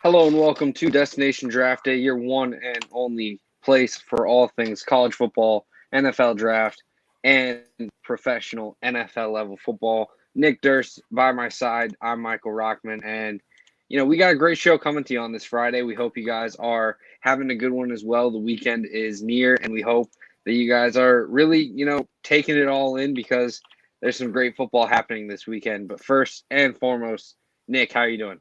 Hello and welcome to Destination Draft Day, your one and only place for all things college football, NFL draft, and professional NFL level football. Nick Durst by my side. I'm Michael Rochman, and we got a great show coming to you on this Friday. We hope you guys are having a good one as well. The weekend is near, and we hope that you guys are really, taking it all in because there's some great football happening this weekend. But first and foremost, Nick, how are you doing?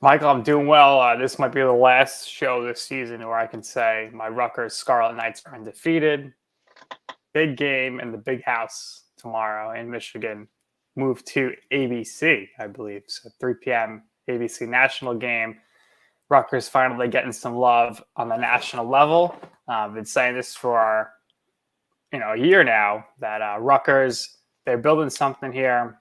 Michael, I'm doing well. This might be the last show this season where I can say my Rutgers Scarlet Knights are undefeated. Big game in the big house tomorrow in Michigan. Move to ABC, I believe. So 3 p.m. ABC national game. Rutgers finally getting some love on the national level. I've been saying this for a year now that Rutgers, they're building something here.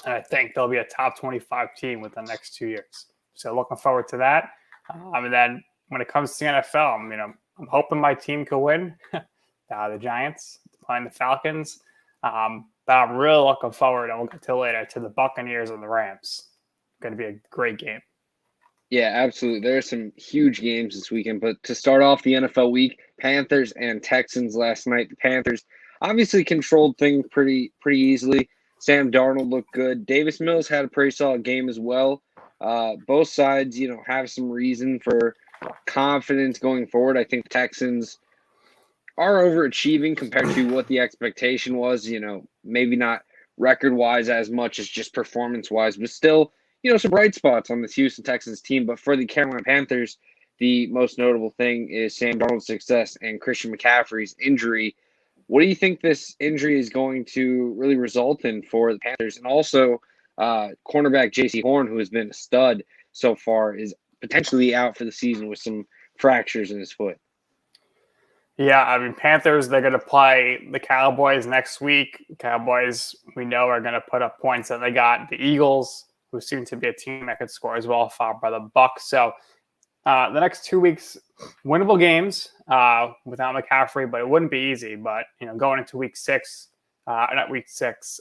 And I think they'll be a top 25 team within the next 2 years. So looking forward to that. And then when it comes to the NFL, I'm hoping my team could win. The Giants playing the Falcons. But I'm really looking forward, and we'll get to later, to the Buccaneers and the Rams. Going to be a great game. Yeah, absolutely. There are some huge games this weekend. But to start off the NFL week, Panthers and Texans last night. The Panthers obviously controlled things pretty easily. Sam Darnold looked good. Davis Mills had a pretty solid game as well. Both sides, have some reason for confidence going forward. I think the Texans are overachieving compared to what the expectation was. Maybe not record-wise as much as just performance-wise, but still, some bright spots on this Houston Texans team. But for the Carolina Panthers, the most notable thing is Sam Darnold's success and Christian McCaffrey's injury. What do you think this injury is going to really result in for the Panthers? And also, cornerback J.C. Horn, who has been a stud so far, is potentially out for the season with some fractures in his foot. Yeah, Panthers, they're going to play the Cowboys next week. Cowboys, we know, are going to put up points that they got. The Eagles, who seem to be a team that could score as well, followed by the Bucs. So the next 2 weeks, winnable games without McCaffrey, but it wouldn't be easy. But, going into week 6, week 6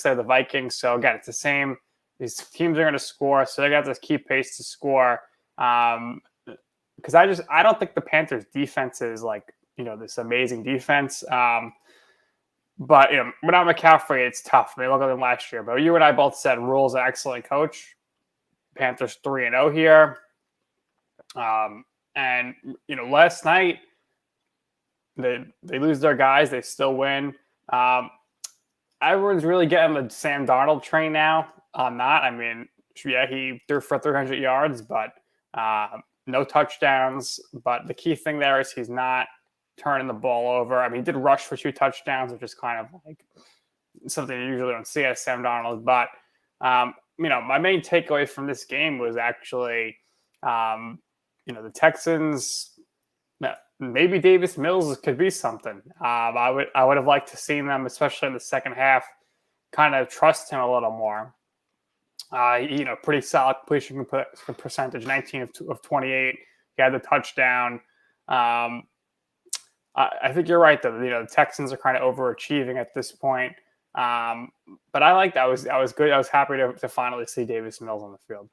are the Vikings. So, again, it's the same. These teams are going to score, so they're going to have to keep pace to score. Because I don't think the Panthers' defense is this amazing defense. But, without McCaffrey, it's tough. Look at them last year. But you and I both said Rule's an excellent coach. Panthers 3-0 here. And last night they lose their guys, they still win. Everyone's really getting the Sam Darnold train now. I'm not. He threw for 300 yards, but no touchdowns. But the key thing there is he's not turning the ball over. He did rush for 2 touchdowns, which is kind of like something you usually don't see as Sam Darnold. But my main takeaway from this game was actually the Texans, maybe Davis Mills could be something. I would have liked to see them, especially in the second half, kind of trust him a little more. Pretty solid completion percentage, 19 of 28. He had the touchdown. I think you're right, though. The Texans are kind of overachieving at this point. But I like that. I was good. I was happy to finally see Davis Mills on the field.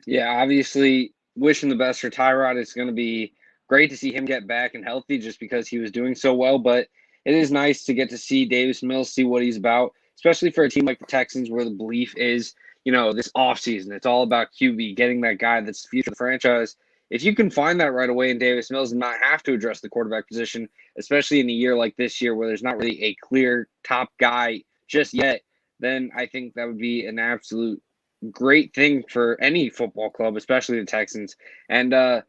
Yeah, obviously, wishing the best for Tyrod. It's going to be great to see him get back and healthy just because he was doing so well. But it is nice to get to see Davis Mills, see what he's about, especially for a team like the Texans where the belief is, this offseason, it's all about QB, getting that guy that's the future of the franchise. If you can find that right away in Davis Mills and not have to address the quarterback position, especially in a year like this year where there's not really a clear top guy just yet, then I think that would be an absolute great thing for any football club, especially the Texans. And on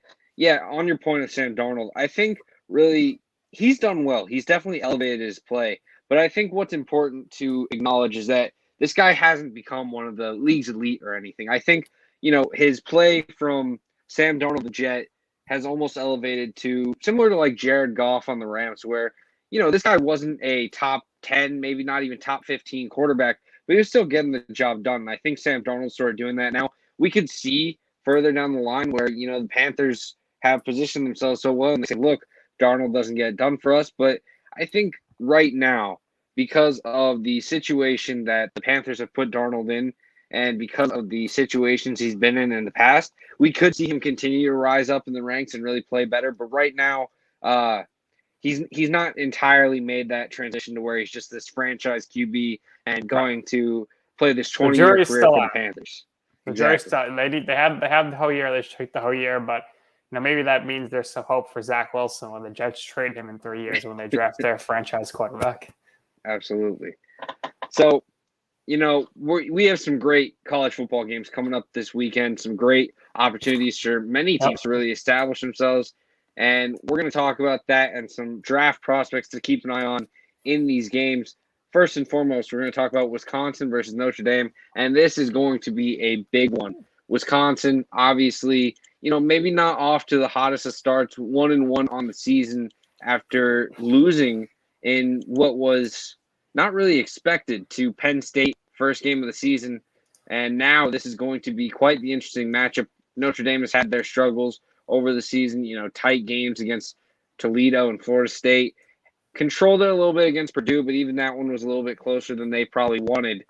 your point of Sam Darnold, I think really he's done well. He's definitely elevated his play. But I think what's important to acknowledge is that this guy hasn't become one of the league's elite or anything. I think, his play from Sam Darnold, the Jet, has almost elevated to similar to like Jared Goff on the Rams, where, this guy wasn't a top 10, maybe not even top 15 quarterback, but he was still getting the job done. And I think Sam Darnold started doing that now. We could see further down the line where, the Panthers have positioned themselves so well and they say, look, Darnold doesn't get it done for us. But I think right now, because of the situation that the Panthers have put Darnold in, And because of the situations he's been in the past, we could see him continue to rise up in the ranks and really play better. But right now, he's not entirely made that transition to where he's just this franchise QB and going to play this 20-year career for the Panthers. The jury's still. They have the whole year. They should take the whole year, but maybe that means there's some hope for Zach Wilson when the Jets trade him in 3 years when they draft their franchise quarterback. Absolutely. So, we have some great college football games coming up this weekend, some great opportunities for many teams to really establish themselves. And we're going to talk about that and some draft prospects to keep an eye on in these games. First and foremost, we're going to talk about Wisconsin versus Notre Dame, and this is going to be a big one. Wisconsin, obviously, maybe not off to the hottest of starts, 1-1 on the season after losing in what was not really expected to Penn State first game of the season. And now this is going to be quite the interesting matchup. Notre Dame has had their struggles over the season, tight games against Toledo and Florida State. Controlled it a little bit against Purdue, but even that one was a little bit closer than they probably wanted.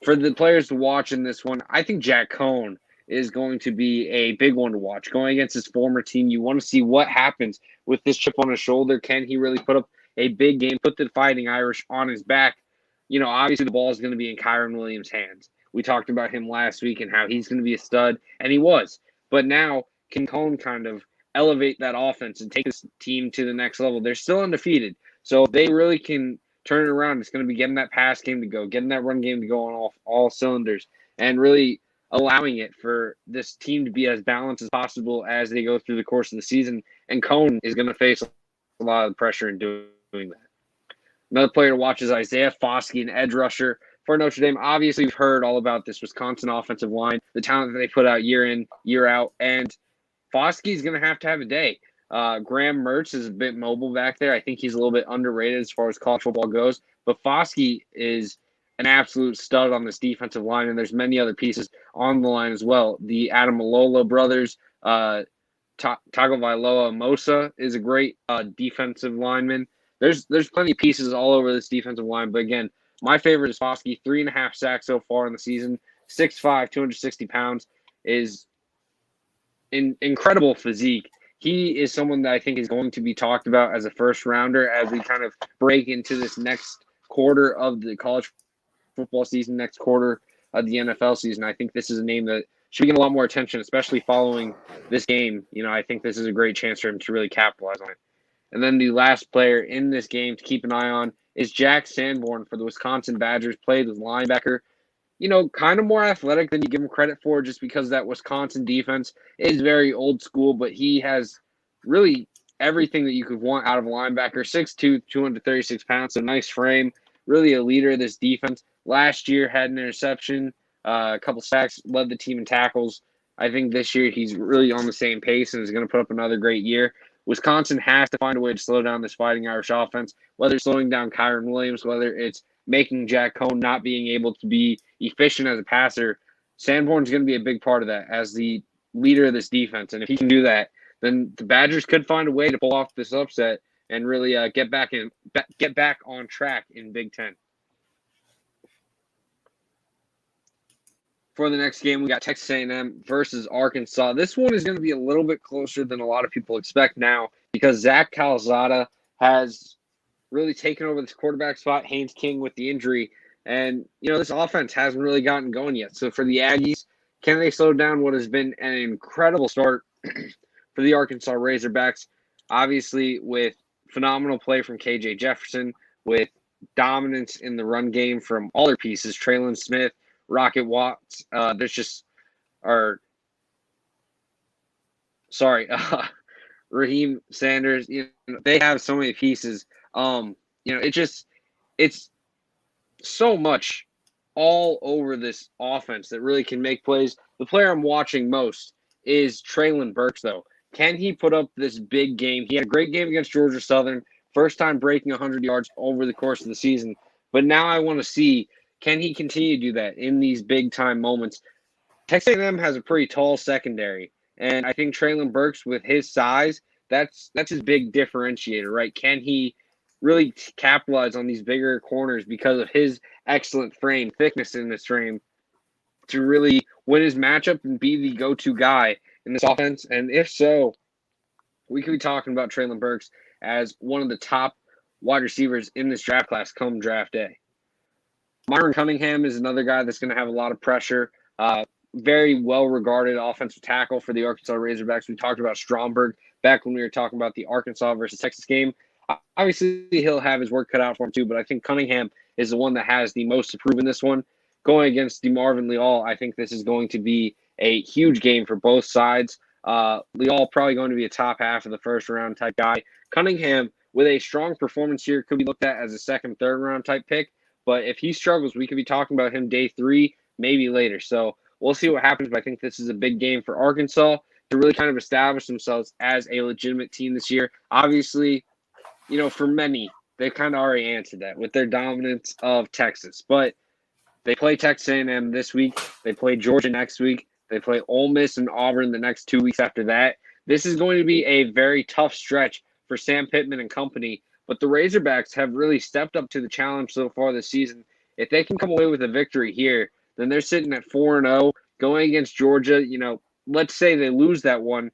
For the players to watch in this one, I think Jack Cohn is going to be a big one to watch. Going against his former team, you want to see what happens with this chip on his shoulder. Can he really put up a big game, put the Fighting Irish on his back? Obviously the ball is going to be in Kyron Williams' hands. We talked about him last week and how he's going to be a stud, and he was. But now, can Cohn kind of elevate that offense and take this team to the next level? They're still undefeated, so if they really can turn it around, it's going to be getting that pass game to go, getting that run game to go on all cylinders, and really allowing it for this team to be as balanced as possible as they go through the course of the season. And Cohn is going to face a lot of pressure in doing that. Another player to watch is Isaiah Foskey, an edge rusher for Notre Dame. Obviously, we've heard all about this Wisconsin offensive line, the talent that they put out year in, year out, and Foskey is going to have a day. Graham Mertz is a bit mobile back there. I think he's a little bit underrated as far as college football goes, but Foskey is an absolute stud on this defensive line, and there's many other pieces on the line as well. The Adamalola brothers, Tagovailoa Mosa is a great defensive lineman. There's plenty of pieces all over this defensive line, but again, my favorite is Foskey. 3.5 sacks so far in the season. 6'5", 260 pounds, is incredible physique. He is someone that I think is going to be talked about as a first rounder as we kind of break into this next quarter of the college football season, next quarter of the NFL season. I think this is a name that should be getting a lot more attention, especially following this game. I think this is a great chance for him to really capitalize on it. And then the last player in this game to keep an eye on is Jack Sanborn for the Wisconsin Badgers. Played with linebacker. Kind of more athletic than you give him credit for, just because that Wisconsin defense is very old school, but he has really everything that you could want out of a linebacker. 6'2", 236 pounds, so nice frame, really a leader of this defense. Last year had an interception, a couple sacks, led the team in tackles. I think this year he's really on the same pace and is going to put up another great year. Wisconsin has to find a way to slow down this Fighting Irish offense, whether it's slowing down Kyron Williams, whether it's making Jack Cohn not being able to be efficient as a passer. Sanborn's going to be a big part of that as the leader of this defense. And if he can do that, then the Badgers could find a way to pull off this upset and really get back on track in Big Ten. For the next game, we got Texas A&M versus Arkansas. This one is going to be a little bit closer than a lot of people expect now because Zach Calzada has really taken over this quarterback spot, Haynes King with the injury. And, this offense hasn't really gotten going yet. So for the Aggies, can they slow down what has been an incredible start for the Arkansas Razorbacks? Obviously, with phenomenal play from KJ Jefferson, with dominance in the run game from all their pieces, Traylon Smith, Rocket Watts. Raheem Sanders. They have so many pieces. It's so much all over this offense that really can make plays. The player I'm watching most is Traylon Burks, though. Can he put up this big game? He had a great game against Georgia Southern, first time breaking 100 yards over the course of the season. But now I want to see, can he continue to do that in these big-time moments? Texas A&M has a pretty tall secondary, and I think Traylon Burks, with his size, that's his big differentiator, right? Can he really capitalize on these bigger corners because of his excellent frame, thickness in this frame? to really win his matchup and be the go-to guy in this offense? And if so, we could be talking about Treylon Burks as one of the top wide receivers in this draft class come draft day. Myron Cunningham is another guy that's going to have a lot of pressure. Very well-regarded offensive tackle for the Arkansas Razorbacks. We talked about Stromberg back when we were talking about the Arkansas versus Texas game. Obviously, he'll have his work cut out for him too, but I think Cunningham is the one that has the most to prove in this one. Going against DeMarvin Leal, I think this is going to be a huge game for both sides. Leal probably going to be a top half of the first round type guy. Cunningham, with a strong performance here, could be looked at as a second, third round type pick. But if he struggles, we could be talking about him day 3, maybe later. So we'll see what happens, but I think this is a big game for Arkansas to really kind of establish themselves as a legitimate team this year. Obviously, for many, they kind of already answered that with their dominance of Texas. But they play Texas A&M this week. They play Georgia next week. They play Ole Miss and Auburn the next 2 weeks after that. This is going to be a very tough stretch for Sam Pittman and company. But the Razorbacks have really stepped up to the challenge so far this season. If they can come away with a victory here, then they're sitting at 4-0, going against Georgia. Let's say they lose that one.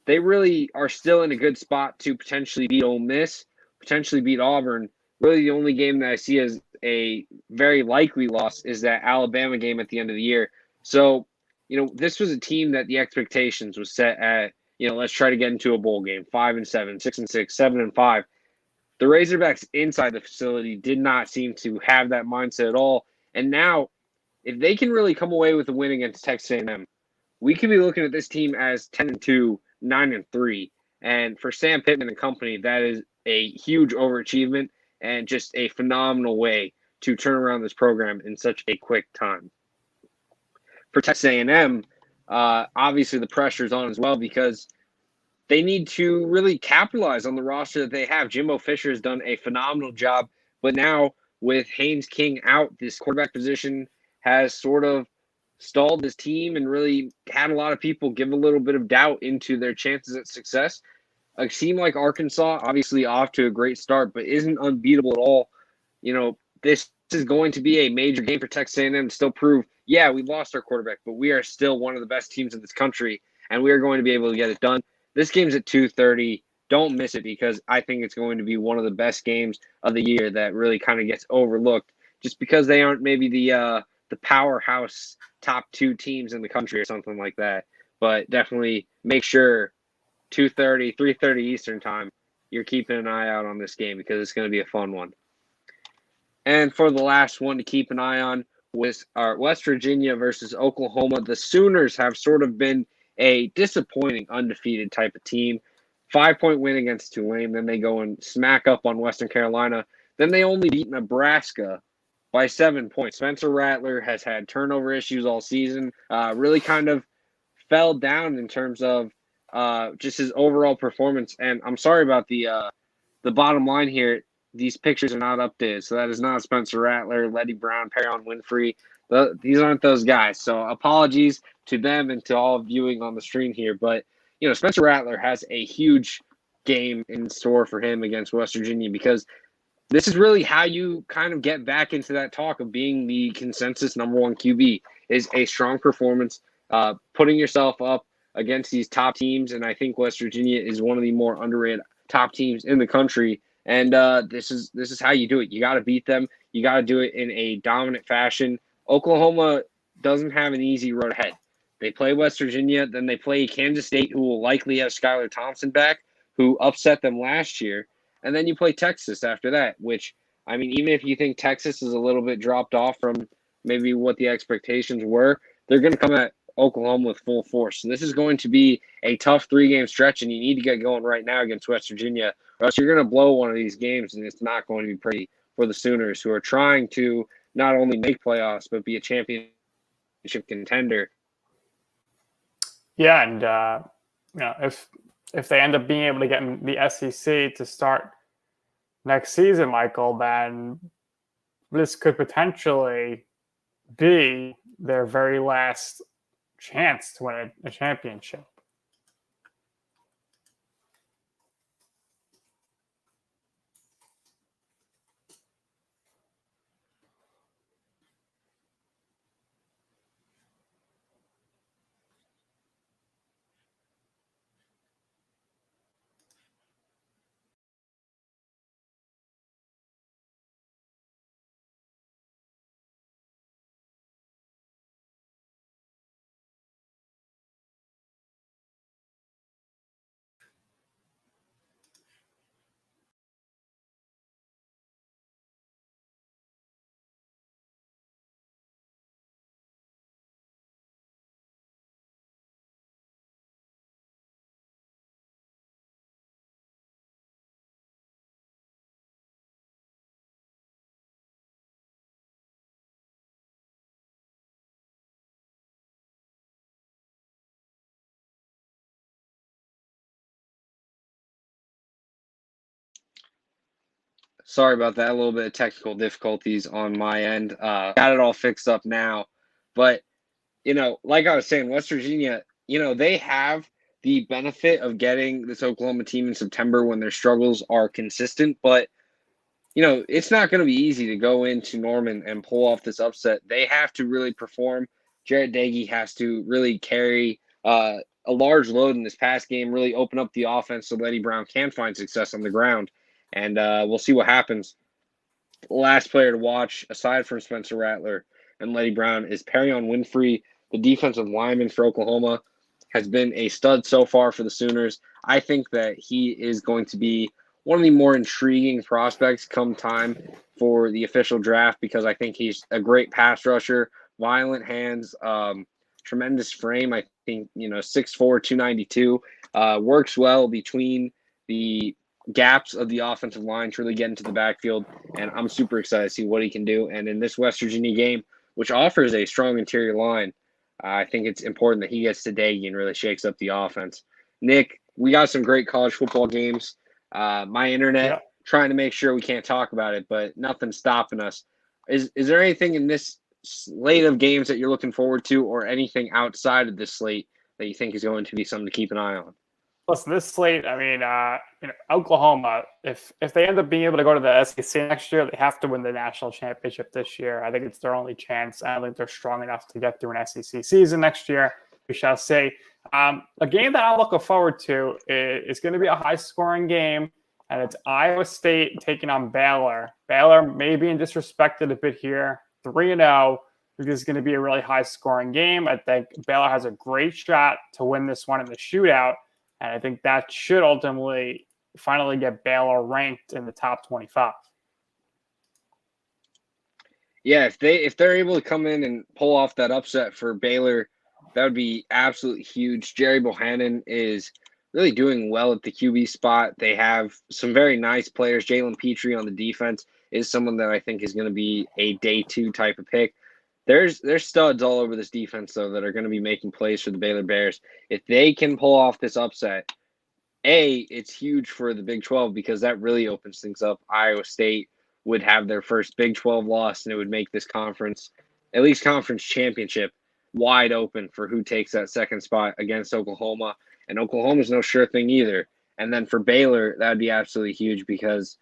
They really are still in a good spot to potentially beat Ole Miss, potentially beat Auburn. Really, the only game that I see as a very likely loss is that Alabama game at the end of the year. So, this was a team that the expectations was set at, let's try to get into a bowl game, 5-7, 6-6, 7-5. The Razorbacks inside the facility did not seem to have that mindset at all. And now, if they can really come away with a win against Texas A&M, we could be looking at this team as 10-2, 9-3. And for Sam Pittman and company, that is a huge overachievement and just a phenomenal way to turn around this program in such a quick time. For Texas A&M, obviously the pressure is on as well because they need to really capitalize on the roster that they have. Jimbo Fisher has done a phenomenal job, but now with Haynes King out, this quarterback position has sort of stalled this team and really had a lot of people give a little bit of doubt into their chances at success. A team like Arkansas, obviously off to a great start, but isn't unbeatable at all. This is going to be a major game for Texas A&M to still prove, yeah, we lost our quarterback, but we are still one of the best teams in this country, and we are going to be able to get it done. This game's at 2:30. Don't miss it because I think it's going to be one of the best games of the year that really kind of gets overlooked just because they aren't maybe the powerhouse top 2 teams in the country or something like that. But definitely make sure 2:30, 3:30 Eastern time, you're keeping an eye out on this game because it's going to be a fun one. And for the last one to keep an eye on was our West Virginia versus Oklahoma. The Sooners have sort of been a disappointing undefeated type of team. 5-point win against Tulane. Then they go and smack up on Western Carolina. Then they only beat Nebraska by 7 points. Spencer Rattler has had turnover issues all season. Really kind of fell down in terms of just his overall performance. And I'm sorry about the bottom line here. These pictures are not updated. So that is not Spencer Rattler, Letty Brown, Perrian Winfrey. These aren't those guys. So apologies to them and to all viewing on the stream here. But, Spencer Rattler has a huge game in store for him against West Virginia because this is really how you kind of get back into that talk of being the consensus number 1 QB is a strong performance, putting yourself up against these top teams. And I think West Virginia is one of the more underrated top teams in the country. And this is how you do it. You got to beat them. You got to do it in a dominant fashion. Oklahoma doesn't have an easy road ahead. They play West Virginia, then they play Kansas State, who will likely have Skylar Thompson back, who upset them last year. And then you play Texas after that, which, I mean, even if you think Texas is a little bit dropped off from maybe what the expectations were, they're going to come at Oklahoma with full force. So this is going to be a tough 3-game stretch, and you need to get going right now against West Virginia, or else you're going to blow one of these games, and it's not going to be pretty for the Sooners, who are trying to not only make playoffs, but be a championship contender. Yeah, and if they end up being able to get in the SEC to start next season, Michael, then this could potentially be their very last chance to win a championship. Sorry about that. A little bit of technical difficulties on my end. Got it all fixed up now. But, like I was saying, West Virginia, they have the benefit of getting this Oklahoma team in September when their struggles are consistent. But, it's not going to be easy to go into Norman and pull off this upset. They have to really perform. Jarrett Dagey has to really carry a large load in this pass game, really open up the offense so Letty Brown can find success on the ground. And we'll see what happens. The last player to watch, aside from Spencer Rattler and Letty Brown, is Perrian Winfrey, the defensive lineman for Oklahoma, has been a stud so far for the Sooners. I think that he is going to be one of the more intriguing prospects come time for the official draft because I think he's a great pass rusher, violent hands, tremendous frame. I think, 6'4", 292, works well between the gaps of the offensive line to really get into the backfield, and I'm super excited to see what he can do. And in this West Virginia game, which offers a strong interior line, I think it's important that he gets to Daggy and really shakes up the offense. Nick, we got some great college football games. My internet trying to make sure we can't talk about it, but nothing's stopping us. Is there anything in this slate of games that you're looking forward to, or anything outside of this slate that you think is going to be something to keep an eye on? Listen, this slate, I mean, Oklahoma, if they end up being able to go to the SEC next year, they have to win the national championship this year. I think it's their only chance. I don't think they're strong enough to get through an SEC season next year. We shall see. A game that I'm looking forward to is going to be a high-scoring game, and it's Iowa State taking on Baylor. Baylor may be disrespected a bit here, 3-0. This is going to be a really high-scoring game. I think Baylor has a great shot to win this one in the shootout. And I think that should ultimately finally get Baylor ranked in the top 25. Yeah, if they're able to come in and pull off that upset for Baylor, that would be absolutely huge. Jerry Bohannon is really doing well at the QB spot. They have some very nice players. Jalen Petrie on the defense is someone that I think is going to be a day 2 type of pick. There's studs all over this defense, though, that are going to be making plays for the Baylor Bears. If they can pull off this upset, it's huge for the Big 12 because that really opens things up. Iowa State would have their first Big 12 loss, and it would make this conference, at least conference championship, wide open for who takes that second spot against Oklahoma. And Oklahoma's no sure thing either. And then for Baylor, that would be absolutely huge because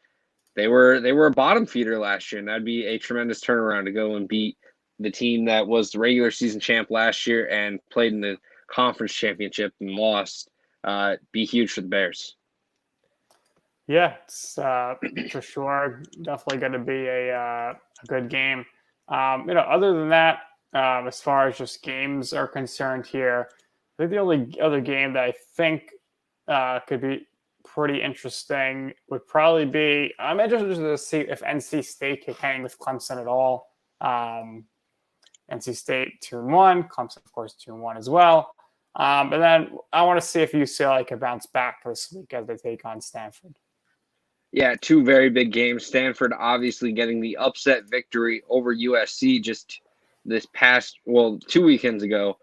they were a bottom feeder last year, and that'd be a tremendous turnaround to go and beat the team that was the regular season champ last year and played in the conference championship and lost. Be huge for the Bears. Yeah, it's for sure definitely going to be a good game. Other than that, as far as just games are concerned here, I think the only other game that I think could be pretty interesting would probably be, I'm interested to see if NC State can hang with Clemson at all. NC State 2-1, Clemson, of course, 2-1 as well. And then I want to see if UCLA can bounce back this week as they take on Stanford. Yeah, 2 very big games. Stanford obviously getting the upset victory over USC just this past, 2 weekends ago.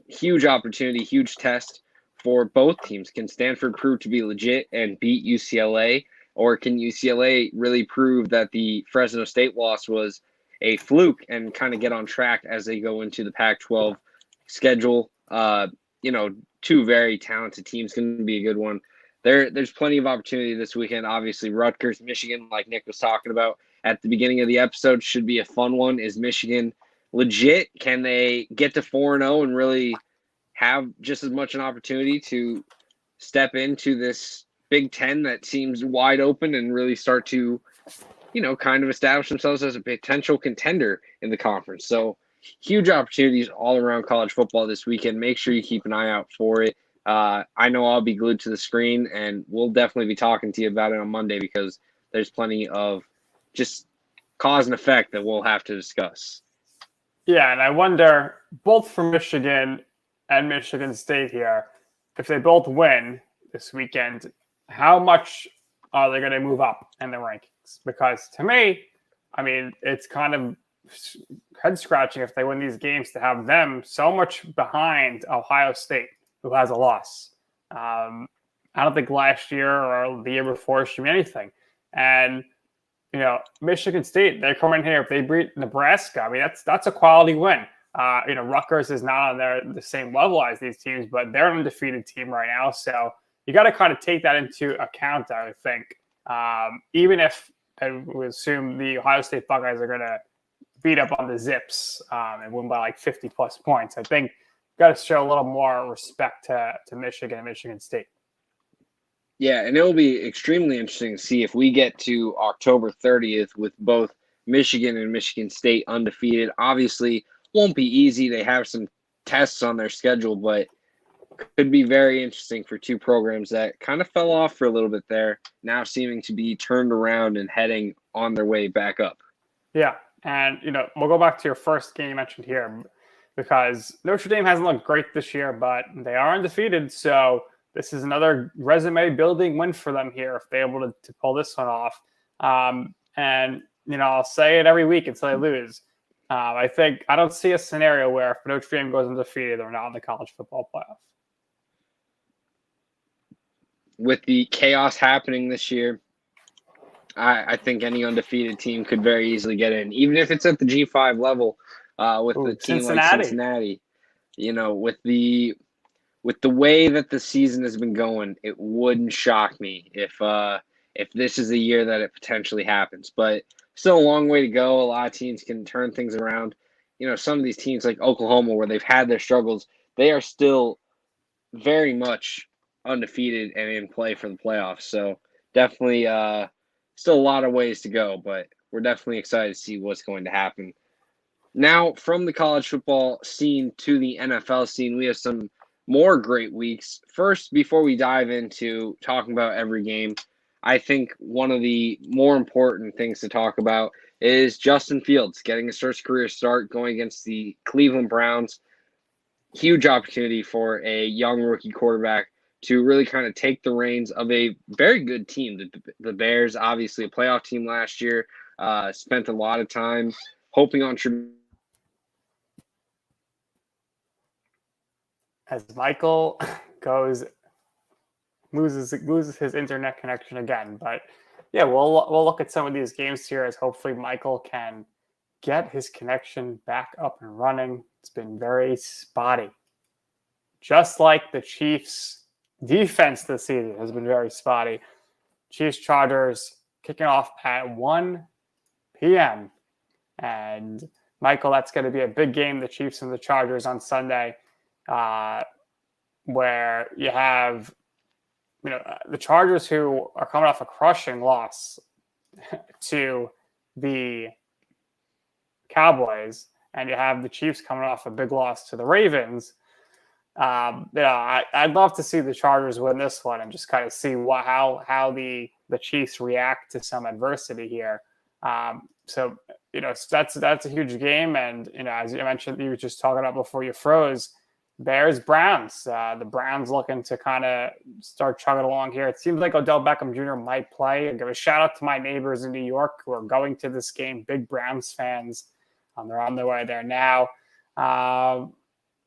Huge opportunity, huge test for both teams. Can Stanford prove to be legit and beat UCLA? Or can UCLA really prove that the Fresno State loss was a fluke and kind of get on track as they go into the Pac-12 schedule? 2 very talented teams, going to be a good one. There's plenty of opportunity this weekend. Obviously, Rutgers, Michigan, like Nick was talking about at the beginning of the episode, should be a fun one. Is Michigan legit? Can they get to 4-0 and really have just as much an opportunity to step into this Big Ten that seems wide open and really start to kind of establish themselves as a potential contender in the conference? So huge opportunities all around college football this weekend. Make sure you keep an eye out for it. I know I'll be glued to the screen, and we'll definitely be talking to you about it on Monday because there's plenty of just cause and effect that we'll have to discuss. Yeah, and I wonder, both for Michigan and Michigan State here, if they both win this weekend, how much are they going to move up in the rankings? Because to me, I mean, it's kind of head-scratching if they win these games to have them so much behind Ohio State, who has a loss. I don't think last year or the year before should be anything. And Michigan State, they come in here. If they beat Nebraska, I mean, that's a quality win. Rutgers is not on the same level as these teams, but they're an undefeated team right now. So you got to kind of take that into account, I would think. Even if I would assume the Ohio State Buckeyes are going to beat up on the Zips and win by like 50-plus points, I think you got to show a little more respect to Michigan and Michigan State. Yeah, and it will be extremely interesting to see if we get to October 30th with both Michigan and Michigan State undefeated. Obviously, won't be easy. They have some tests on their schedule, but could be very interesting for two programs that kind of fell off for a little bit there, now seeming to be turned around and heading on their way back up. Yeah, and, we'll go back to your first game you mentioned here because Notre Dame hasn't looked great this year, but they are undefeated, so this is another resume-building win for them here if they're able to pull this one off. And, I'll say it every week until they lose. I don't see a scenario where if Notre Dame goes undefeated, they're not in the college football playoff. With the chaos happening this year, I think any undefeated team could very easily get in, even if it's at the G5 level with a team like Cincinnati. With the way that the season has been going, it wouldn't shock me if this is the year that it potentially happens. But still a long way to go. A lot of teams can turn things around. Some of these teams like Oklahoma, where they've had their struggles, they are still very much undefeated and in play for the playoffs. So definitely still a lot of ways to go, but we're definitely excited to see what's going to happen. Now, from the college football scene to the NFL scene, we have some more great weeks. First, before we dive into talking about every game, I think one of the more important things to talk about is Justin Fields getting his first career start going against the Cleveland Browns. Huge opportunity for a young rookie quarterback to really kind of take the reins of a very good team. The Bears, obviously a playoff team last year, spent a lot of time hoping on as Michael loses his internet connection again. But yeah, we'll look at some of these games here as hopefully Michael can get his connection back up and running. It's been very spotty. Just like the Chiefs' defense this season has been very spotty. Chiefs-Chargers kicking off at 1 p.m. And Michael, that's going to be a big game, the Chiefs and the Chargers on Sunday. Where you have, the Chargers who are coming off a crushing loss to the Cowboys, and you have the Chiefs coming off a big loss to the Ravens. I'd love to see the Chargers win this one and just kind of see how the Chiefs react to some adversity here. So that's a huge game, and as you mentioned, you were just talking about before you froze. Bears, Browns. The Browns looking to kind of start chugging along here. It seems like Odell Beckham Jr. might play. I'll give a shout out to my neighbors in New York who are going to this game, big Browns fans. They're on their way there now.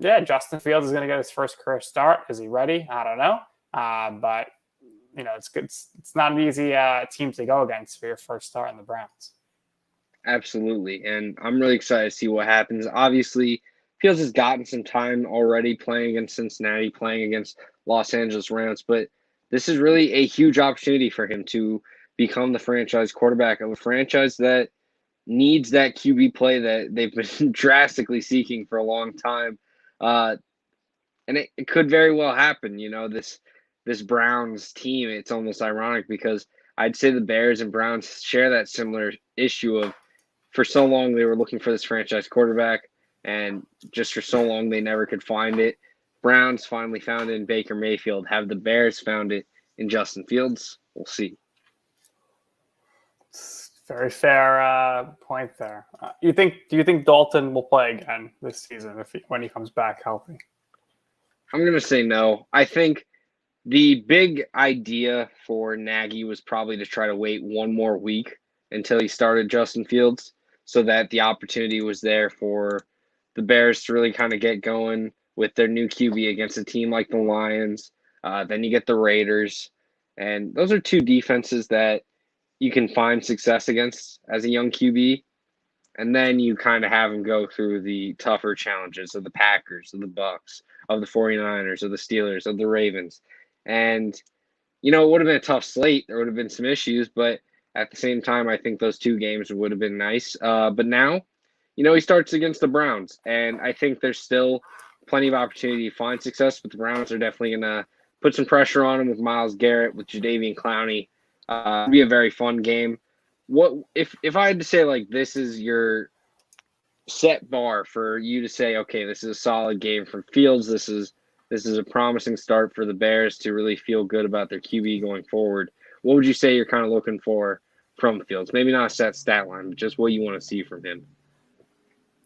Justin Fields is going to get his first career start. Is he ready? I don't know. But it's good. It's not an easy team to go against for your first start in the Browns. Absolutely, and I'm really excited to see what happens. Obviously, Fields has gotten some time already playing against Cincinnati, playing against Los Angeles Rams, but this is really a huge opportunity for him to become the franchise quarterback of a franchise that needs that QB play that they've been drastically seeking for a long time. And it could very well happen. This Browns team, it's almost ironic because I'd say the Bears and Browns share that similar issue of for so long they were looking for this franchise quarterback. And just for so long, they never could find it. Browns finally found it in Baker Mayfield. Have the Bears found it in Justin Fields? We'll see. Very fair point there. Do you think Dalton will play again this season when he comes back healthy? I'm going to say no. I think the big idea for Nagy was probably to try to wait one more week until he started Justin Fields so that the opportunity was there for the Bears to really kind of get going with their new QB against a team like the Lions. Then you get the Raiders. And those are two defenses that you can find success against as a young QB. And then you kind of have him go through the tougher challenges of the Packers, of the Bucks, of the 49ers, of the Steelers, of the Ravens. And, it would have been a tough slate. There would have been some issues, but at the same time, I think those 2 games would have been nice. But now, he starts against the Browns, and I think there's still plenty of opportunity to find success, but the Browns are definitely going to put some pressure on him with Myles Garrett, with Jadeveon Clowney. It'll be a very fun game. What if I had to say, like, this is your set bar for you to say, okay, this is a solid game from Fields. This is a promising start for the Bears to really feel good about their QB going forward. What would you say you're kind of looking for from Fields? Maybe not a set stat line, but just what you want to see from him.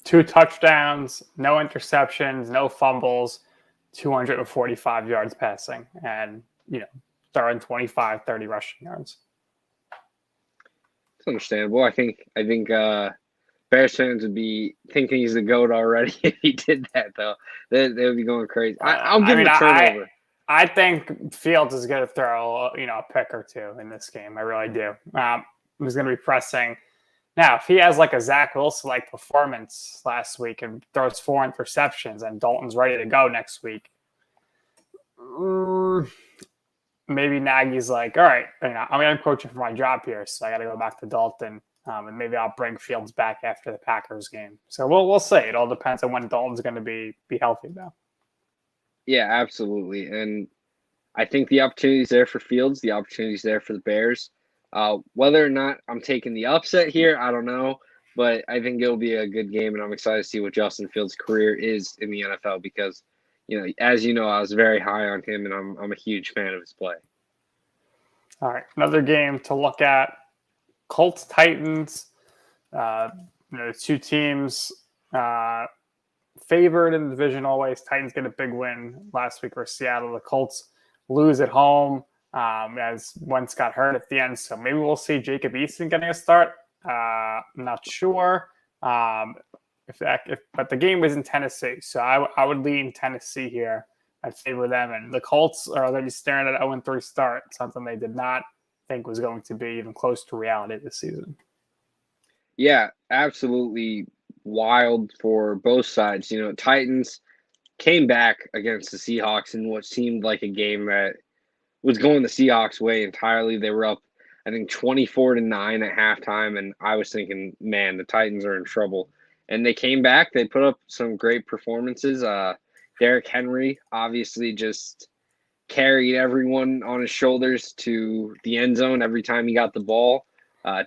2 touchdowns, no interceptions, no fumbles, 245 yards passing, and, throwing 25, 30 rushing yards. It's understandable. I think Bears fans would be thinking he's the GOAT already if he did that, though. They would be going crazy. I'll give him a turnover. I think Fields is going to throw, a pick or 2 in this game. I really do. He's going to be pressing. Now, if he has like a Zach Wilson-like performance last week and throws 4 interceptions and Dalton's ready to go next week, maybe Nagy's like, all right, I'm coaching for my job here, so I got to go back to Dalton, and maybe I'll bring Fields back after the Packers game. So we'll see. It all depends on when Dalton's going to be healthy, though. Yeah, absolutely. And I think the opportunity's there for Fields. The opportunity's there for the Bears. Whether or not I'm taking the upset here, I don't know. But I think it'll be a good game, and I'm excited to see what Justin Fields' career is in the NFL because, as you know, I was very high on him, and I'm a huge fan of his play. All right, another game to look at. Colts Titans. 2 teams favored in the division always. Titans get a big win last week versus Seattle. The Colts lose at home as Wentz got hurt at the end. So maybe we'll see Jacob Eason getting a start. I'm not sure. But the game was in Tennessee, so I would lean Tennessee here. I'd favor them, and the Colts are going to be staring at an 0-3 start, something they did not think was going to be even close to reality this season. Yeah, absolutely wild for both sides. Titans came back against the Seahawks in what seemed like a game that was going the Seahawks' way entirely. They were up, I think, 24-9 at halftime, and I was thinking, man, the Titans are in trouble. And they came back. They put up some great performances. Derrick Henry obviously just carried everyone on his shoulders to the end zone every time he got the ball.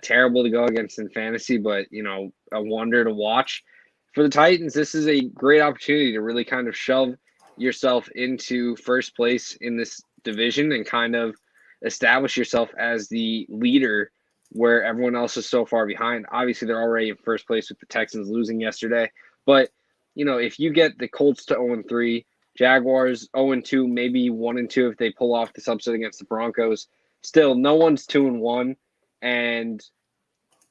Terrible to go against in fantasy, but, a wonder to watch. For the Titans, this is a great opportunity to really kind of shove yourself into first place in this division and kind of establish yourself as the leader where everyone else is so far behind. Obviously, they're already in first place with the Texans losing yesterday. But, if you get the Colts to 0-3, Jaguars 0-2, maybe 1-2 if they pull off this upset against the Broncos, still no one's 2-1. And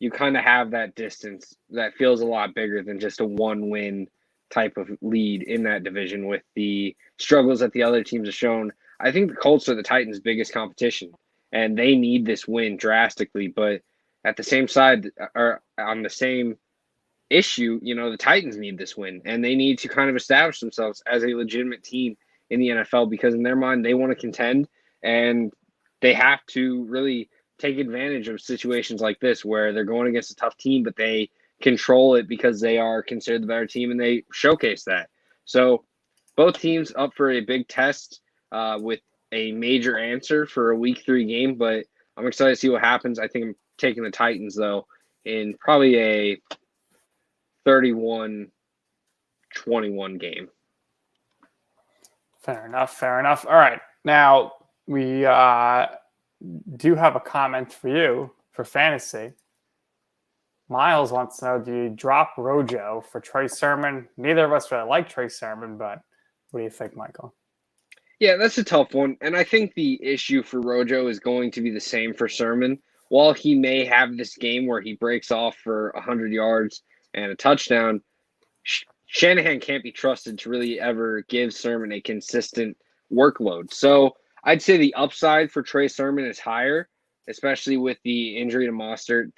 you kind of have that distance that feels a lot bigger than just a 1-win type of lead in that division with the struggles that the other teams have shown. I think the Colts are the Titans' biggest competition, and they need this win drastically. But at the same side, or on the same issue, the Titans need this win, and they need to kind of establish themselves as a legitimate team in the NFL because in their mind, they want to contend, and they have to really take advantage of situations like this where they're going against a tough team, but they control it because they are considered the better team and they showcase that. So both teams up for a big test with a major answer for a week 3 game, but I'm excited to see what happens. I think I'm taking the Titans, though, in probably a 31-21 game. Fair enough. All right. Now, we do have a comment for you for fantasy. Miles wants to know, do you drop Rojo for Trey Sermon? Neither of us really like Trey Sermon, but what do you think, Michael? Yeah, that's a tough one. And I think the issue for Rojo is going to be the same for Sermon. While he may have this game where he breaks off for 100 yards and a touchdown, Shanahan can't be trusted to really ever give Sermon a consistent workload. So I'd say the upside for Trey Sermon is higher, especially with the injury to Mostert,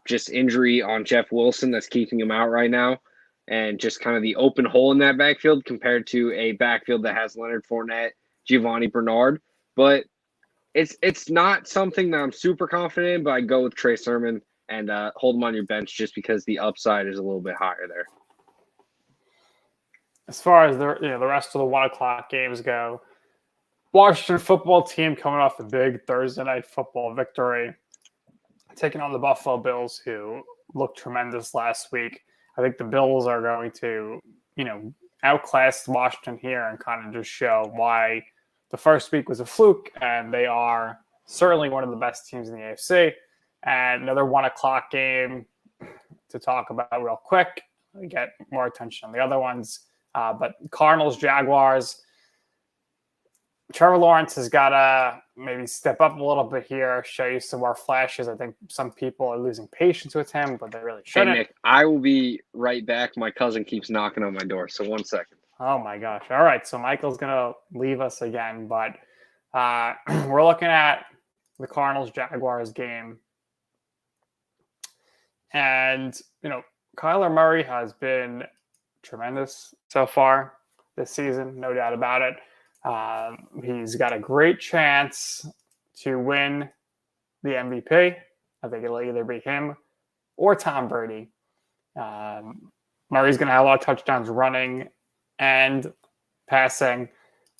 just injury on Jeff Wilson that's keeping him out right now, and just kind of the open hole in that backfield compared to a backfield that has Leonard Fournette, Giovanni Bernard. But it's not something that I'm super confident in, but I go with Trey Sermon and hold him on your bench just because the upside is a little bit higher there. As far as the rest of the 1 o'clock games go, Washington football team coming off the big Thursday night football victory, taking on the Buffalo Bills, who looked tremendous last week. I think the Bills are going to, outclass Washington here and kind of just show why the first week was a fluke, and they are certainly one of the best teams in the AFC. And another 1 o'clock game to talk about real quick. We get more attention on the other ones. But Cardinals, Jaguars, Trevor Lawrence has got to maybe step up a little bit here, show you some more flashes. I think some people are losing patience with him, but they really shouldn't. Hey, Nick, I will be right back. My cousin keeps knocking on my door, so 1 second. Oh, my gosh. All right, so Michael's going to leave us again, but we're looking at the Cardinals-Jaguars game. And, Kyler Murray has been tremendous so far this season, no doubt about it. He's got a great chance to win the MVP. I think it'll either be him or Tom Brady. Murray's going to have a lot of touchdowns running and passing.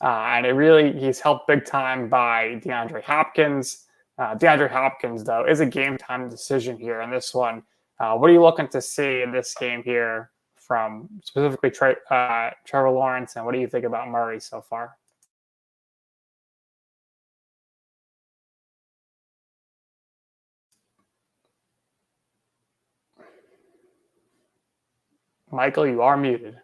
And he's helped big time by DeAndre Hopkins. DeAndre Hopkins, though, is a game-time decision here in this one. What are you looking to see in this game here from specifically Trevor Lawrence, and what do you think about Murray so far? Michael, you are muted.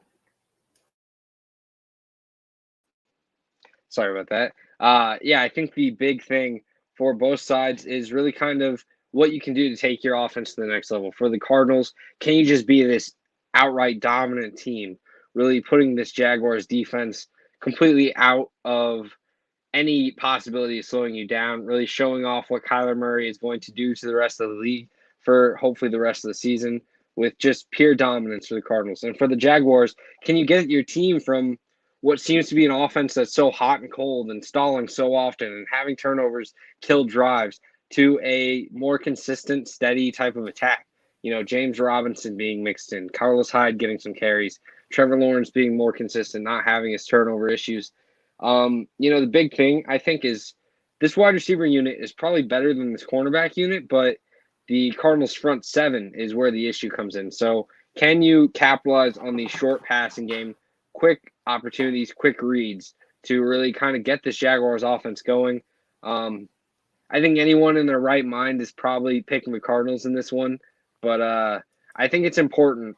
Sorry about that. I think the big thing for both sides is really kind of what you can do to take your offense to the next level. For the Cardinals, can you just be this outright dominant team, really putting this Jaguars defense completely out of any possibility of slowing you down, really showing off what Kyler Murray is going to do to the rest of the league for hopefully the rest of the season with just pure dominance for the Cardinals. And for the Jaguars, can you get your team from what seems to be an offense that's so hot and cold and stalling so often and having turnovers kill drives to a more consistent, steady type of attack? James Robinson being mixed in, Carlos Hyde getting some carries, Trevor Lawrence being more consistent, not having his turnover issues. The big thing I think is this wide receiver unit is probably better than this cornerback unit, but the Cardinals front seven is where the issue comes in. So can you capitalize on the short passing game, quick opportunities, quick reads to really kind of get this Jaguars offense going? I think anyone in their right mind is probably picking the Cardinals in this one, but I think it's important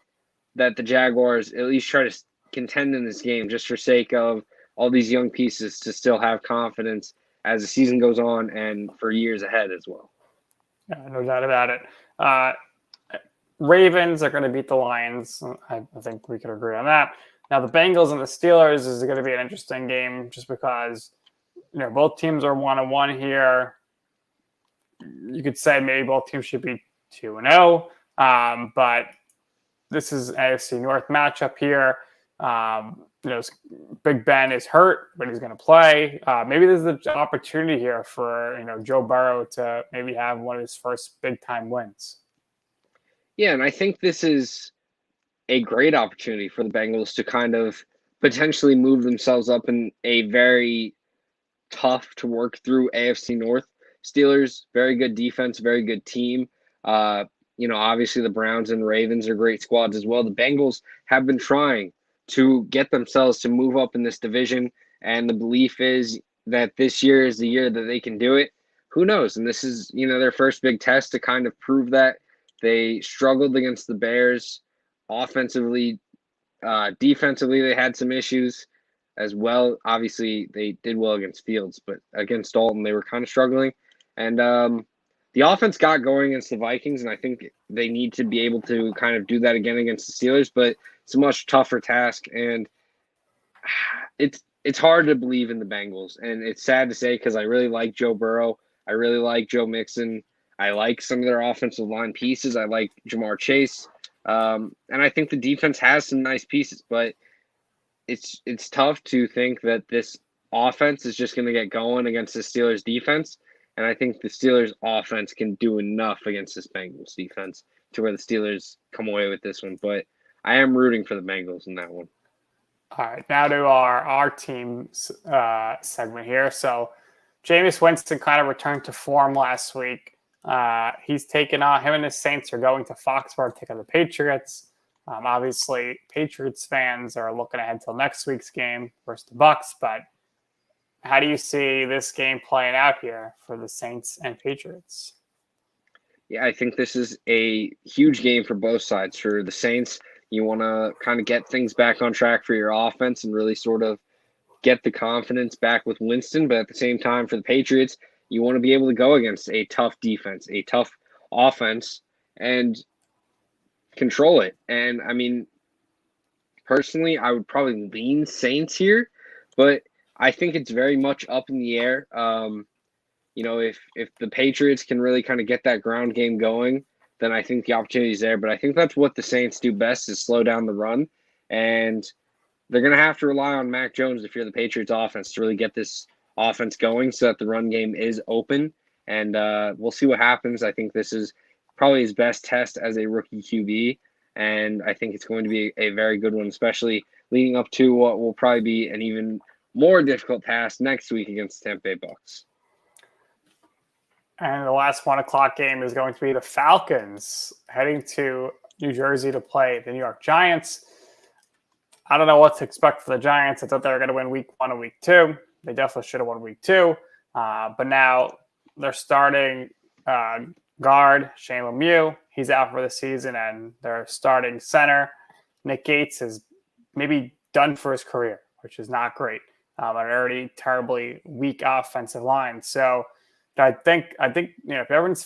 that the Jaguars at least try to contend in this game just for sake of all these young pieces to still have confidence as the season goes on and for years ahead as well. Yeah, no doubt about it. Ravens are going to beat the Lions. I think we could agree on that. Now, the Bengals and the Steelers is going to be an interesting game just because, both teams are 1-1 here. You could say maybe both teams should be 2-0, but this is an AFC North matchup here. Big Ben is hurt, but he's going to play. Maybe this is an opportunity here for, Joe Burrow to maybe have one of his first big-time wins. Yeah, and I think this is a great opportunity for the Bengals to kind of potentially move themselves up in a very tough to work through AFC North. Steelers, very good defense, very good team. Obviously the Browns and Ravens are great squads as well. The Bengals have been trying to get themselves to move up in this division, and the belief is that this year is the year that they can do it. Who knows? And this is, their first big test to kind of prove that. They struggled against the Bears offensively. Defensively, they had some issues as well. Obviously, they did well against Fields, but against Dalton, they were kind of struggling. And the offense got going against the Vikings, and I think they need to be able to kind of do that again against the Steelers, but it's a much tougher task, and it's hard to believe in the Bengals. And it's sad to say because I really like Joe Burrow. I really like Joe Mixon. I like some of their offensive line pieces. I like Jamar Chase. And I think the defense has some nice pieces, but it's tough to think that this offense is just going to get going against the Steelers defense. And I think the Steelers offense can do enough against this Bengals defense to where the Steelers come away with this one. But I am rooting for the Bengals in that one. All right, now to our team segment here. So Jameis Winston kind of returned to form last week. He's taken on, him and his Saints are going to Foxborough to take on the Patriots. Obviously, Patriots fans are looking ahead till next week's game versus the Bucks, but how do you see this game playing out here for the Saints and Patriots? Yeah, I think this is a huge game for both sides. For the Saints, you want to kind of get things back on track for your offense and really sort of get the confidence back with Winston. But at the same time, for the Patriots, you want to be able to go against a tough defense, a tough offense, and control it. And I mean, personally, I would probably lean Saints here, but I think it's very much up in the air. If the Patriots can really kind of get that ground game going, then I think the opportunity is there. But I think that's what the Saints do best is slow down the run. And they're going to have to rely on Mac Jones if you're the Patriots offense to really get this offense going so that the run game is open. And we'll see what happens. I think this is probably his best test as a rookie QB. And I think it's going to be a very good one, especially leading up to what will probably be an even more difficult task next week against the Tampa Bay Bucks. And the last 1 o'clock game is going to be the Falcons heading to New Jersey to play the New York Giants. I don't know what to expect for the Giants. I thought they were going to win week 1 and week 2. They definitely should have won week 2. But now they're starting guard, Shane Lemieux. He's out for the season, and their starting center, Nick Gates, is maybe done for his career, which is not great. An already terribly weak offensive line. So I think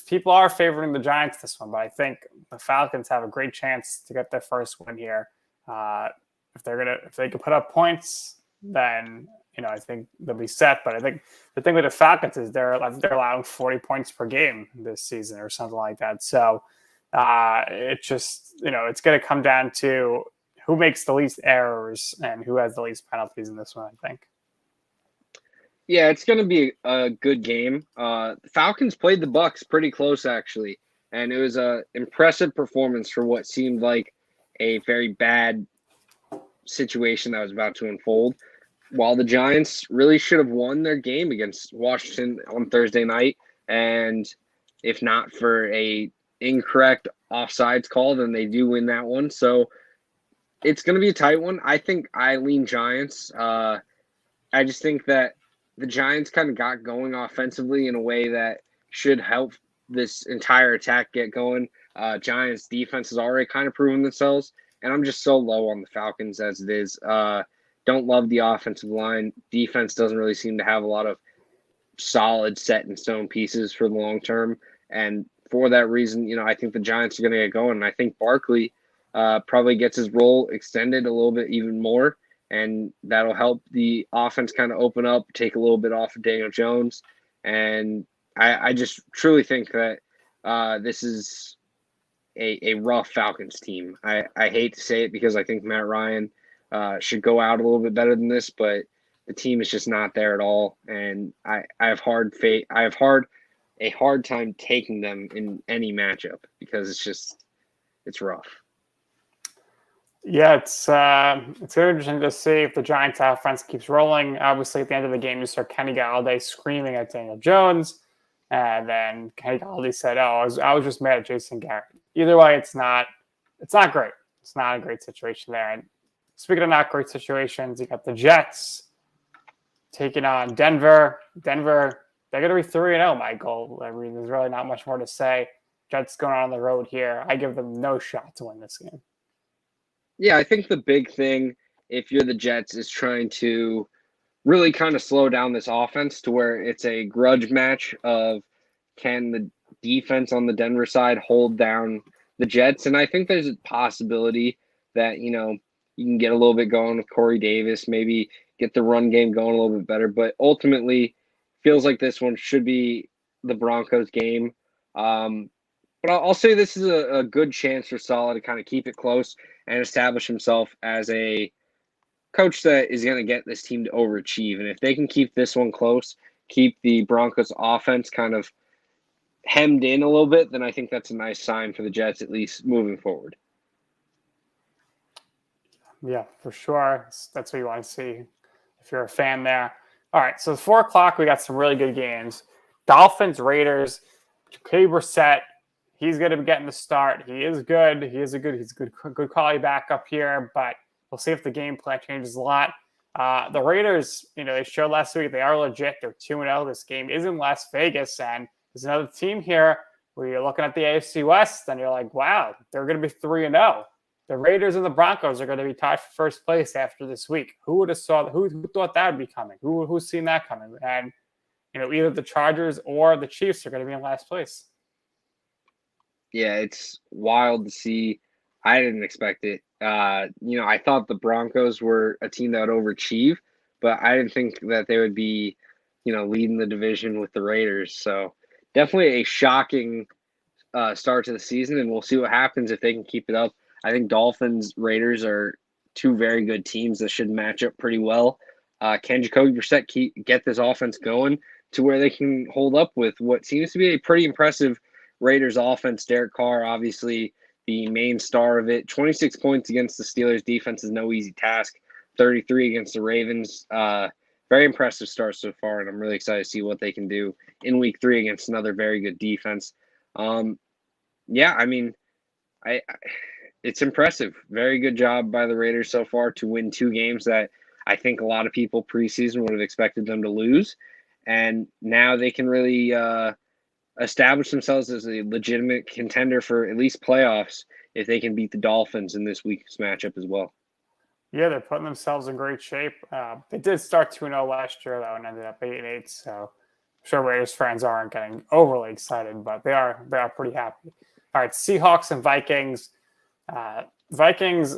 people are favoring the Giants this one, but I think the Falcons have a great chance to get their first win here. If they can put up points, then I think they'll be set. But I think the thing with the Falcons is they're allowing 40 points per game this season or something like that. So it's just it's going to come down to who makes the least errors and who has the least penalties in this one, I think. Yeah, it's going to be a good game. The Falcons played the Bucks pretty close, actually, and it was an impressive performance for what seemed like a very bad situation that was about to unfold. While the Giants really should have won their game against Washington on Thursday night, and if not for a incorrect offsides call, then they do win that one. So it's going to be a tight one. I think I lean Giants. I just think that the Giants kind of got going offensively in a way that should help this entire attack get going. Giants defense has already kind of proven themselves, and I'm just so low on the Falcons as it is. Don't love the offensive line. Defense doesn't really seem to have a lot of solid set in stone pieces for the long term. And for that reason, I think the Giants are going to get going. And I think Barkley probably gets his role extended a little bit even more. And that'll help the offense kind of open up, take a little bit off of Daniel Jones. And I just truly think that this is a rough Falcons team. I hate to say it because I think Matt Ryan should go out a little bit better than this, but the team is just not there at all. And I have a hard time taking them in any matchup because it's rough. Yeah, it's interesting to see if the Giants offense keeps rolling. Obviously, at the end of the game, you saw Kenny Galladay screaming at Daniel Jones, and then Kenny Galladay said, "Oh, I was just mad at Jason Garrett." Either way, it's not great. It's not a great situation there. And speaking of not great situations, you got the Jets taking on Denver. Denver, they're going to be 3-0, Michael. I mean, there's really not much more to say. Jets going on the road here. I give them no shot to win this game. Yeah, I think the big thing, if you're the Jets, is trying to really kind of slow down this offense to where it's a grudge match of can the defense on the Denver side hold down the Jets. And I think there's a possibility that, you can get a little bit going with Corey Davis, maybe get the run game going a little bit better. But ultimately, feels like this one should be the Broncos game. But I'll say this is a good chance for Saleh to kind of keep it close and establish himself as a coach that is going to get this team to overachieve. And if they can keep this one close, keep the Broncos offense kind of hemmed in a little bit, then I think that's a nice sign for the Jets, at least moving forward. Yeah, for sure. That's what you want to see if you're a fan there. All right, so 4 o'clock, we got some really good games. Dolphins, Raiders, Jacoby Brissett. He's going to be getting the start. He is good. He's a good quality backup here, but we'll see if the game plan changes a lot. The Raiders, they showed last week they are legit. They're 2-0. This game is in Las Vegas, and there's another team here where you're looking at the AFC West, and you're like, wow, they're going to be 3-0. The Raiders and the Broncos are going to be tied for first place after this week. Who would have who thought that would be coming? Who's seen that coming? And either the Chargers or the Chiefs are going to be in last place. Yeah, it's wild to see. I didn't expect it. I thought the Broncos were a team that would overachieve, but I didn't think that they would be, leading the division with the Raiders. So definitely a shocking start to the season, and we'll see what happens if they can keep it up. I think Dolphins, Raiders are two very good teams that should match up pretty well. Can Jacoby Brissett get this offense going to where they can hold up with what seems to be a pretty impressive Raiders offense? Derek Carr, obviously the main star of it. 26 points against the Steelers defense is no easy task. 33 against the Ravens. Very impressive start so far, and I'm really excited to see what they can do in week 3 against another very good defense. It's impressive. Very good job by the Raiders so far to win 2 games that I think a lot of people preseason would have expected them to lose. And now they can really establish themselves as a legitimate contender for at least playoffs if they can beat the Dolphins in this week's matchup as well. Yeah, they're putting themselves in great shape. They did start 2-0 last year, though, and ended up 8-8. So I'm sure Raiders fans aren't getting overly excited, but they are pretty happy. All right, Seahawks and Vikings. Vikings,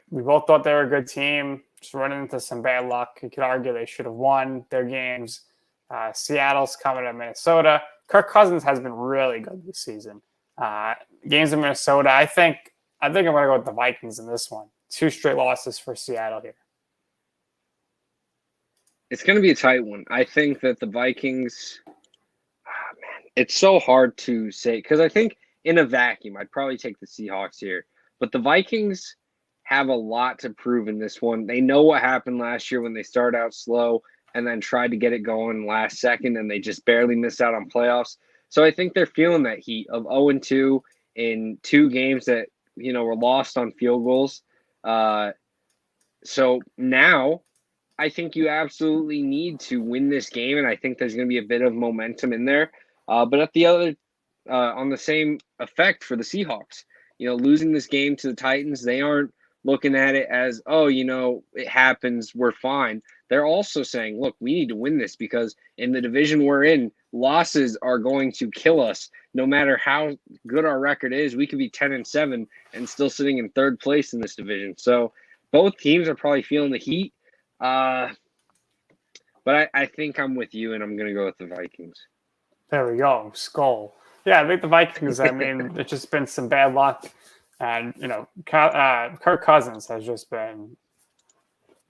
we both thought they were a good team. Just running into some bad luck. You could argue they should have won their games. Seattle's coming to Minnesota. Kirk Cousins has been really good this season. Games in Minnesota, I think I'm going to go with the Vikings in this one. 2 straight losses for Seattle here. It's going to be a tight one. I think that the Vikings, it's so hard to say because I think in a vacuum, I'd probably take the Seahawks here. But the Vikings have a lot to prove in this one. They know what happened last year when they started out slow and then tried to get it going last second, and they just barely missed out on playoffs. So I think they're feeling that heat of 0-2 in 2 games that, were lost on field goals. So now I think you absolutely need to win this game, and I think there's going to be a bit of momentum in there. But at the other on the same effect for the Seahawks, losing this game to the Titans, they aren't looking at it as, it happens, we're fine. They're also saying, look, we need to win this because in the division we're in, losses are going to kill us. No matter how good our record is, we could be 10-7 and still sitting in 3rd place in this division. So both teams are probably feeling the heat. But I think I'm with you, and I'm going to go with the Vikings. There we go. Skull. Yeah, I think the Vikings, it's just been some bad luck. And, Kirk Cousins has just been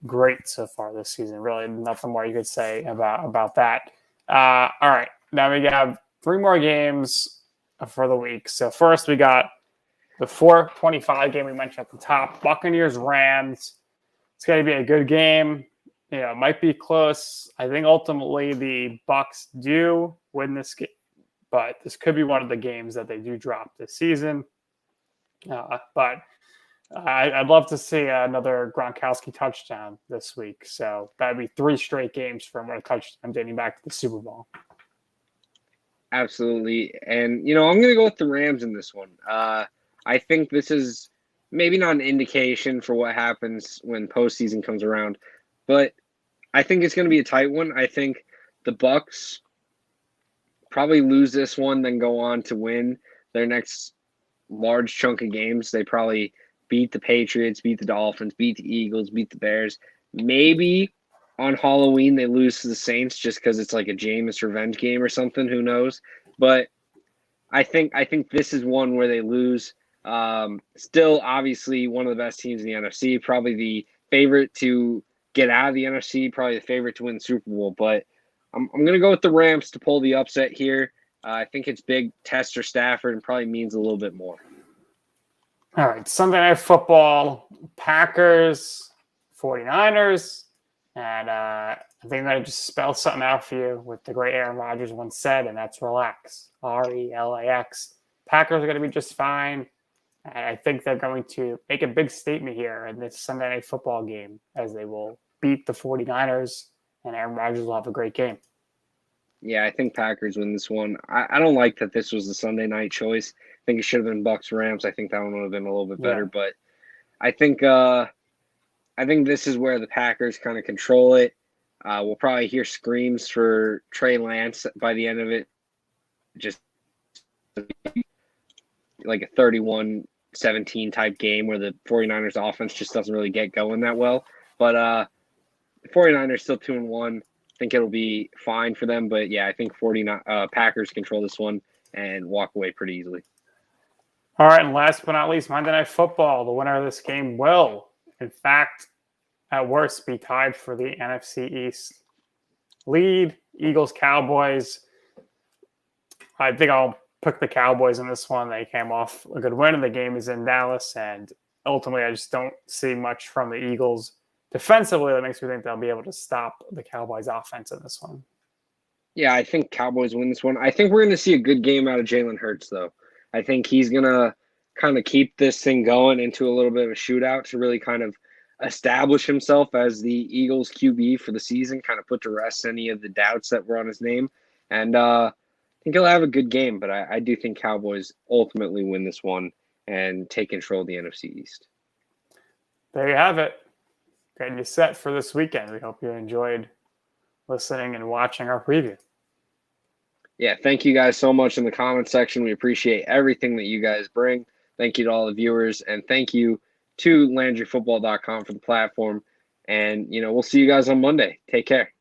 great so far this season. Really nothing more you could say about that. All right. Now we have 3 more games for the week. So first we got the 4:25 game we mentioned at the top. Buccaneers-Rams. It's going to be a good game. It might be close. I think ultimately the Bucs do win this game, but this could be one of the games that they do drop this season. But I'd love to see another Gronkowski touchdown this week. So that'd be 3 straight games from a touchdown dating back to the Super Bowl. Absolutely. And, I'm going to go with the Rams in this one. I think this is maybe not an indication for what happens when postseason comes around, but I think it's going to be a tight one. I think the Bucs probably lose this one, then go on to win their next large chunk of games. They probably beat the Patriots, beat the Dolphins, beat the Eagles, beat the Bears. Maybe on Halloween they lose to the Saints just because it's like a Jameis revenge game or something. Who knows? But I think this is one where they lose. Still, obviously, one of the best teams in the NFC. Probably the favorite to get out of the NFC. Probably the favorite to win the Super Bowl. But I'm going to go with the Rams to pull the upset here. I think it's big test for Stafford and probably means a little bit more. All right, Sunday Night Football, Packers, 49ers. And I think I'm going to just spell something out for you with the great Aaron Rodgers once said, and that's relax. RELAX. Packers are going to be just fine. And I think they're going to make a big statement here in this Sunday Night Football game as they will beat the 49ers, and Aaron Rodgers will have a great game. Yeah, I think Packers win this one. I don't like that this was the Sunday night choice. I think it should have been Bucs Rams. I think that one would have been a little bit better, but I think this is where the Packers kind of control it. We'll probably hear screams for Trey Lance by the end of it. Just like a 31-17 type game where the 49ers offense just doesn't really get going that well. But the 49ers still 2-1. I think it'll be fine for them. But, yeah, I think Packers control this one and walk away pretty easily. All right, and last but not least, Monday Night Football. The winner of this game will, in fact, at worst, be tied for the NFC East lead. Eagles, Cowboys. I think I'll pick the Cowboys in this one. They came off a good win, and the game is in Dallas. And ultimately, I just don't see much from the Eagles defensively that makes me think they'll be able to stop the Cowboys' offense in this one. Yeah, I think Cowboys win this one. I think we're going to see a good game out of Jalen Hurts, though. I think he's going to kind of keep this thing going into a little bit of a shootout to really kind of establish himself as the Eagles QB for the season, kind of put to rest any of the doubts that were on his name. And I think he'll have a good game, but I do think Cowboys ultimately win this one and take control of the NFC East. There you have it. Getting you set for this weekend. We hope you enjoyed listening and watching our preview. Yeah, thank you guys so much in the comment section. We appreciate everything that you guys bring. Thank you to all the viewers, and thank you to LandryFootball.com for the platform. And, we'll see you guys on Monday. Take care.